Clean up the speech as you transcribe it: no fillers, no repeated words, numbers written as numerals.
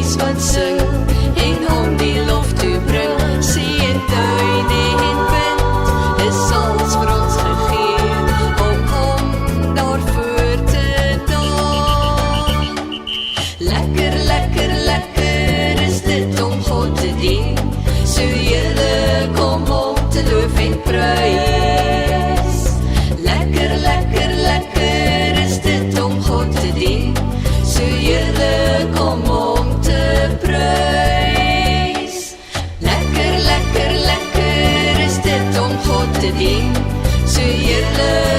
liedjes wat zing en om die lof te bring. See en tuin en wind is alles vir ons gegee om daarvoor te daan. Lekker, lekker, lekker is dit om God te dien, so julle kom om te loof en prys. Lekker, lekker, lekker is dit om God te dien, so julle kom om te prys. Lekker, lekker, lekker is dit om God te dien, so julle